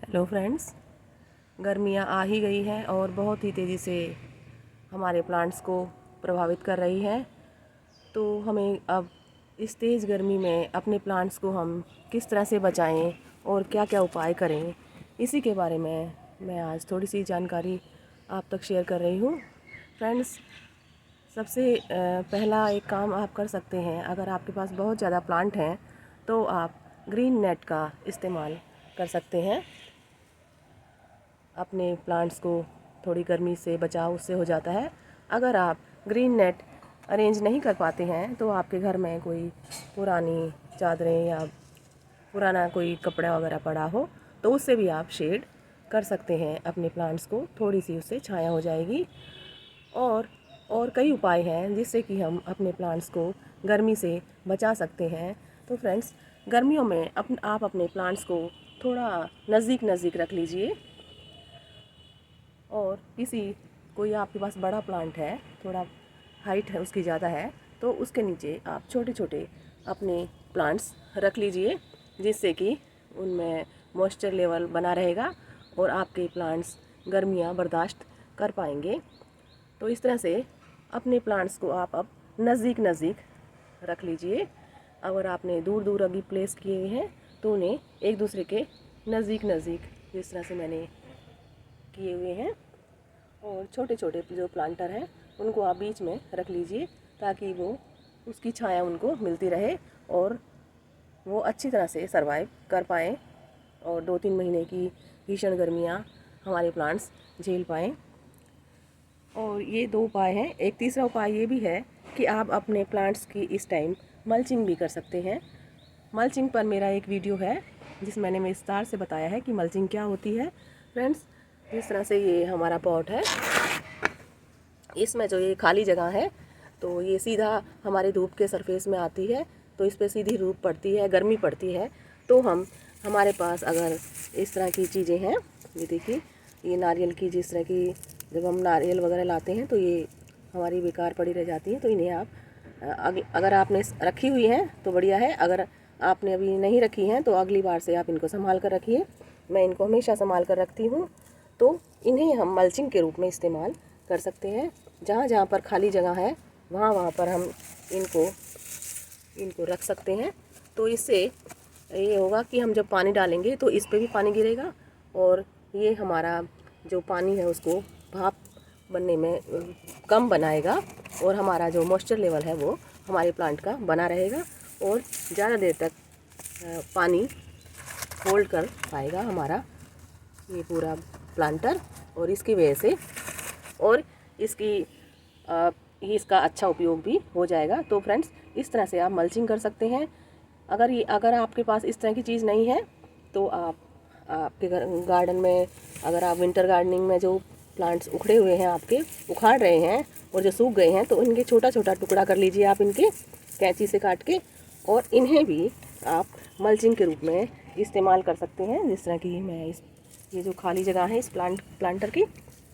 Hello friends, गर्मियाँ आ ही गई हैं और बहुत ही तेज़ी से हमारे प्लांट्स को प्रभावित कर रही है। तो हमें अब इस तेज़ गर्मी में अपने प्लांट्स को हम किस तरह से बचाएं और क्या क्या उपाय करें, इसी के बारे में मैं आज थोड़ी सी जानकारी आप तक शेयर कर रही हूँ। फ्रेंड्स, सबसे पहला एक काम आप कर सकते हैं। अगर आपके पास बहुत ज़्यादा प्लांट हैं तो आप ग्रीन नेट का इस्तेमाल कर सकते हैं। अपने प्लांट्स को थोड़ी गर्मी से बचाव उससे हो जाता है। अगर आप ग्रीन नेट अरेंज नहीं कर पाते हैं तो आपके घर में कोई पुरानी चादरें या पुराना कोई कपड़ा वगैरह पड़ा हो तो उससे भी आप शेड कर सकते हैं अपने प्लांट्स को, थोड़ी सी उससे छाया हो जाएगी। और कई उपाय हैं जिससे कि हम अपने प्लांट्स को गर्मी से बचा सकते हैं। तो फ्रेंड्स, गर्मियों में आप अपने प्लांट्स को थोड़ा नज़दीक नज़दीक रख लीजिए। और कोई आपके पास बड़ा प्लांट है, थोड़ा हाइट है उसकी ज़्यादा है, तो उसके नीचे आप छोटे छोटे अपने प्लांट्स रख लीजिए, जिससे कि उनमें मॉइस्चर लेवल बना रहेगा और आपके प्लांट्स गर्मियाँ बर्दाश्त कर पाएंगे। तो इस तरह से अपने प्लांट्स को आप अब नज़दीक नज़दीक रख लीजिए। अगर आपने दूर दूर अभी प्लेस किए हुए हैं तो उन्हें एक दूसरे के नज़दीक नज़दीक जिस तरह से मैंने किए हुए हैं, और छोटे छोटे जो प्लांटर हैं उनको आप बीच में रख लीजिए ताकि वो उसकी छाया उनको मिलती रहे और वो अच्छी तरह से सरवाइव कर पाएँ और 2-3 महीने की भीषण गर्मियाँ हमारे प्लांट्स झेल पाएँ। और ये 2 उपाय हैं। एक तीसरा उपाय ये भी है कि आप अपने प्लांट्स की इस टाइम मल्चिंग भी कर सकते हैं। मल्चिंग पर मेरा एक वीडियो है जिसमें मैंने विस्तार से बताया है कि मल्चिंग क्या होती है। फ्रेंड्स, इस तरह से ये हमारा पॉट है, इसमें जो ये खाली जगह है तो ये सीधा हमारे धूप के सरफेस में आती है, तो इस पर सीधी धूप पड़ती है, गर्मी पड़ती है। तो हमारे पास अगर इस तरह की चीज़ें हैं, ये देखिए, ये नारियल की, जिस तरह की जब हम नारियल वगैरह लाते हैं तो ये हमारी बेकार पड़ी रह जाती हैं। तो इन्हें आप अगर आपने रखी हुई हैं तो बढ़िया है, अगर आपने अभी नहीं रखी हैं तो अगली बार से आप इनको संभाल कर रखिए। मैं इनको हमेशा संभाल कर रखती हूँ। तो इन्हें हम मल्चिंग के रूप में इस्तेमाल कर सकते हैं। जहाँ जहाँ पर खाली जगह है वहाँ वहाँ पर हम इनको रख सकते हैं। तो इससे ये होगा कि हम जब पानी डालेंगे तो इस पे भी पानी गिरेगा और ये हमारा जो पानी है उसको भाप बनने में कम बनाएगा और हमारा जो मॉइस्चर लेवल है वो हमारे प्लांट का बना रहेगा और ज़्यादा देर तक पानी होल्ड कर पाएगा हमारा ये पूरा प्लांटर। और इसकी वजह से और इसका अच्छा उपयोग भी हो जाएगा। तो फ्रेंड्स, इस तरह से आप मल्चिंग कर सकते हैं। अगर आपके पास इस तरह की चीज़ नहीं है तो आप आपके गार्डन में, अगर आप विंटर गार्डनिंग में जो प्लांट्स उखड़े हुए हैं आपके, उखाड़ रहे हैं और जो सूख गए हैं, तो इनके छोटा छोटा टुकड़ा कर लीजिए आप इनके कैंची से काट के, और इन्हें भी आप मल्चिंग के रूप में इस्तेमाल कर सकते हैं। जिस तरह की मैं ये जो खाली जगह है इस प्लांटर की,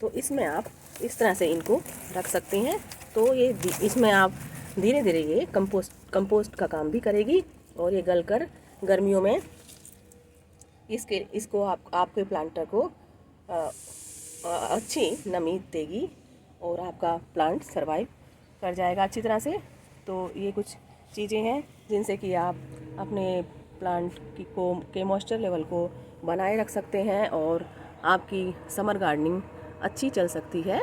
तो इसमें आप इस तरह से इनको रख सकते हैं। तो ये इसमें आप धीरे धीरे ये कंपोस्ट का काम भी करेगी और ये गलकर गर्मियों में इसको आपके प्लांटर को अच्छी नमी देगी और आपका प्लांट सरवाइव कर जाएगा अच्छी तरह से। तो ये कुछ चीज़ें हैं जिनसे कि आप अपने प्लांट के मॉइस्चर लेवल को बनाए रख सकते हैं और आपकी समर गार्डनिंग अच्छी चल सकती है।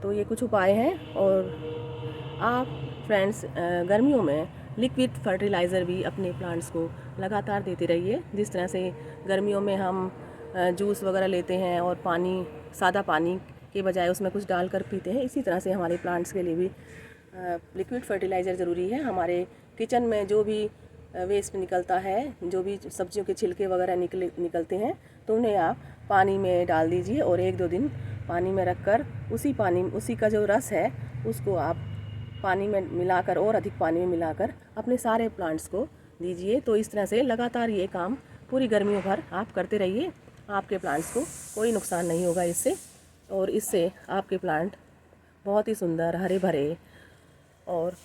तो ये कुछ उपाय हैं। और आप फ्रेंड्स, गर्मियों में लिक्विड फर्टिलाइज़र भी अपने प्लांट्स को लगातार देते रहिए। जिस तरह से गर्मियों में हम जूस वगैरह लेते हैं और सादा पानी के बजाय उसमें कुछ डालकर पीते हैं, इसी तरह से हमारे प्लांट्स के लिए भी लिक्विड फर्टिलाइज़र ज़रूरी है। हमारे किचन में जो भी वेस्ट निकलता है, जो भी सब्जियों के छिलके वगैरह निकलते हैं, तो उन्हें आप पानी में डाल दीजिए और 1-2 दिन पानी में रखकर उसी का जो रस है उसको आप पानी में मिलाकर और अधिक पानी में मिलाकर अपने सारे प्लांट्स को दीजिए। तो इस तरह से लगातार ये काम पूरी गर्मियों भर आप करते रहिए। आपके प्लांट्स को कोई नुकसान नहीं होगा इससे, और इससे आपके प्लांट बहुत ही सुंदर, हरे भरे और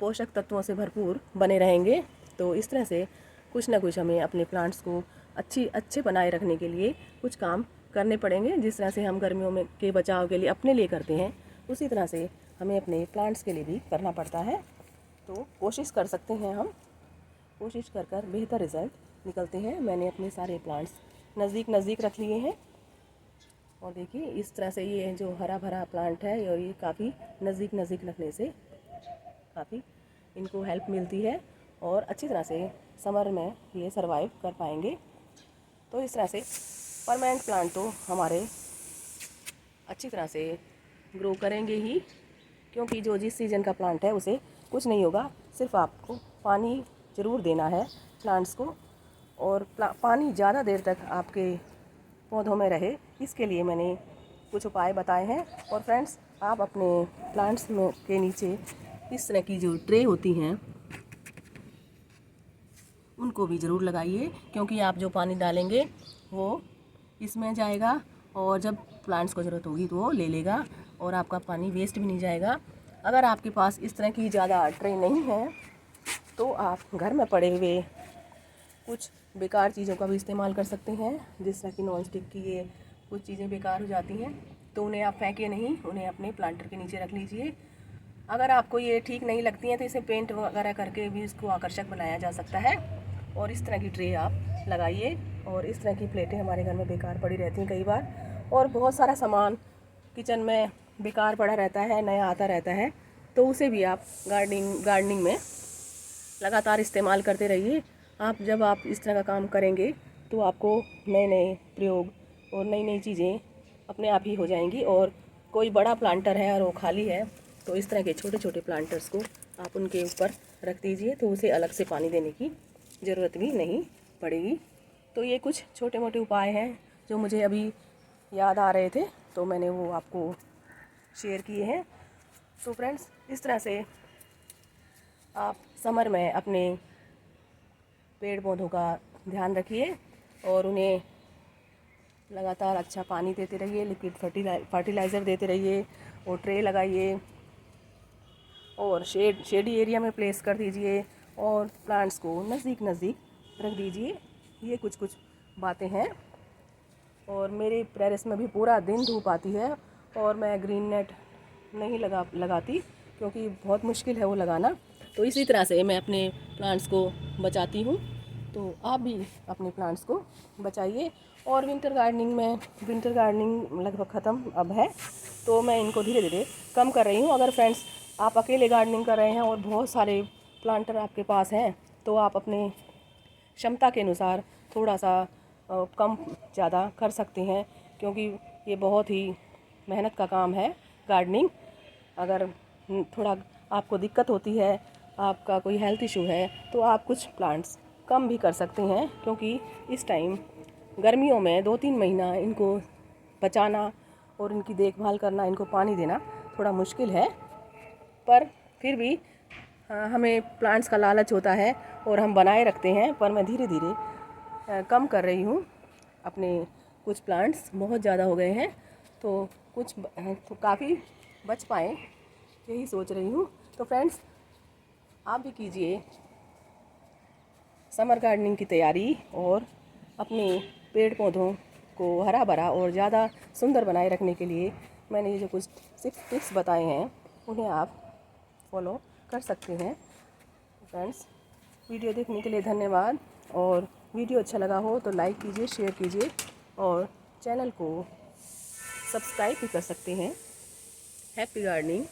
पोषक तत्वों से भरपूर बने रहेंगे। तो इस तरह से कुछ ना कुछ हमें अपने प्लांट्स को अच्छे बनाए रखने के लिए कुछ काम करने पड़ेंगे। जिस तरह से हम गर्मियों में के बचाव के लिए अपने लिए करते हैं, उसी तरह से हमें अपने प्लांट्स के लिए भी करना पड़ता है। तो कोशिश कर सकते हैं हम, कोशिश कर कर बेहतर रिज़ल्ट निकलते हैं। मैंने अपने सारे प्लांट्स नज़दीक रख लिए हैं और देखिए इस तरह से ये जो हरा भरा प्लांट है और ये काफ़ी नज़दीक रखने से काफ़ी इनको हेल्प मिलती है और अच्छी तरह से समर में ये सरवाइव कर पाएंगे। तो इस तरह से परमानेंट प्लांट तो हमारे अच्छी तरह से ग्रो करेंगे ही, क्योंकि जो जिस सीज़न का प्लांट है उसे कुछ नहीं होगा, सिर्फ आपको पानी ज़रूर देना है प्लांट्स को, और पानी ज़्यादा देर तक आपके पौधों में रहे, इसके लिए मैंने कुछ उपाय बताए हैं। और फ्रेंड्स, आप अपने प्लांट्स में के नीचे इस तरह की जो ट्रे होती हैं उनको भी ज़रूर लगाइए, क्योंकि आप जो पानी डालेंगे वो इसमें जाएगा और जब प्लांट्स को ज़रूरत होगी तो वो ले लेगा और आपका पानी वेस्ट भी नहीं जाएगा। अगर आपके पास इस तरह की ज़्यादा ट्रे नहीं है तो आप घर में पड़े हुए कुछ बेकार चीज़ों का भी इस्तेमाल कर सकते हैं, जिस तरह की नॉन स्टिक की ये कुछ चीज़ें बेकार हो जाती हैं तो उन्हें आप फेंके नहीं, उन्हें अपने प्लांटर के नीचे रख लीजिए। अगर आपको ये ठीक नहीं लगती हैं तो इसे पेंट वगैरह करके भी इसको आकर्षक बनाया जा सकता है। और इस तरह की ट्रे आप लगाइए। और इस तरह की प्लेटें हमारे घर में बेकार पड़ी रहती हैं कई बार, और बहुत सारा सामान किचन में बेकार पड़ा रहता है, नया आता रहता है, तो उसे भी आप गार्डनिंग में लगातार इस्तेमाल करते रहिए। जब आप इस तरह का काम करेंगे तो आपको नए प्रयोग और नई चीज़ें अपने आप ही हो जाएंगी। और कोई बड़ा प्लांटर है और वो खाली है तो इस तरह के छोटे छोटे प्लांटर्स को आप उनके ऊपर रख दीजिए, तो उसे अलग से पानी देने की ज़रूरत भी नहीं पड़ेगी। तो ये कुछ छोटे मोटे उपाय हैं जो मुझे अभी याद आ रहे थे, तो मैंने वो आपको शेयर किए हैं। तो फ्रेंड्स, इस तरह से आप समर में अपने पेड़ पौधों का ध्यान रखिए और उन्हें लगातार अच्छा पानी देते रहिए, लिक्विड फर्टिलाइज़र देते रहिए, और ट्रे लगाइए और शेडी एरिया में प्लेस कर दीजिए और प्लांट्स को नज़दीक रख दीजिए। ये कुछ बातें हैं। और मेरे टेरेस में भी पूरा दिन धूप आती है और मैं ग्रीन नेट नहीं लगाती, क्योंकि बहुत मुश्किल है वो लगाना। तो इसी तरह से मैं अपने प्लांट्स को बचाती हूँ। तो आप भी अपने प्लांट्स को बचाइए। और विंटर गार्डनिंग लगभग ख़त्म अब है, तो मैं इनको धीरे धीरे कम कर रही हूँ। अगर फ्रेंड्स आप अकेले गार्डनिंग कर रहे हैं और बहुत सारे प्लांटर आपके पास हैं तो आप अपने क्षमता के अनुसार थोड़ा सा कम ज़्यादा कर सकते हैं, क्योंकि ये बहुत ही मेहनत का काम है गार्डनिंग। अगर थोड़ा आपको दिक्कत होती है, आपका कोई हेल्थ इशू है, तो आप कुछ प्लांट्स कम भी कर सकते हैं, क्योंकि इस टाइम गर्मियों में 2-3 महीना इनको बचाना और इनकी देखभाल करना, इनको पानी देना थोड़ा मुश्किल है। पर फिर भी हमें प्लांट्स का लालच होता है और हम बनाए रखते हैं, पर मैं धीरे धीरे कम कर रही हूँ। अपने कुछ प्लांट्स बहुत ज़्यादा हो गए हैं तो कुछ तो काफ़ी बच पाएँ, यही सोच रही हूँ। तो फ्रेंड्स, आप भी कीजिए समर गार्डनिंग की तैयारी और अपने पेड़ पौधों को हरा भरा और ज़्यादा सुंदर बनाए रखने के लिए मैंने ये जो कुछ 6 टिप्स बताए हैं उन्हें आप फॉलो कर सकते हैं। फ्रेंड्स, वीडियो देखने के लिए धन्यवाद। और वीडियो अच्छा लगा हो तो लाइक कीजिए, शेयर कीजिए और चैनल को सब्सक्राइब भी कर सकते हैं। Happy gardening.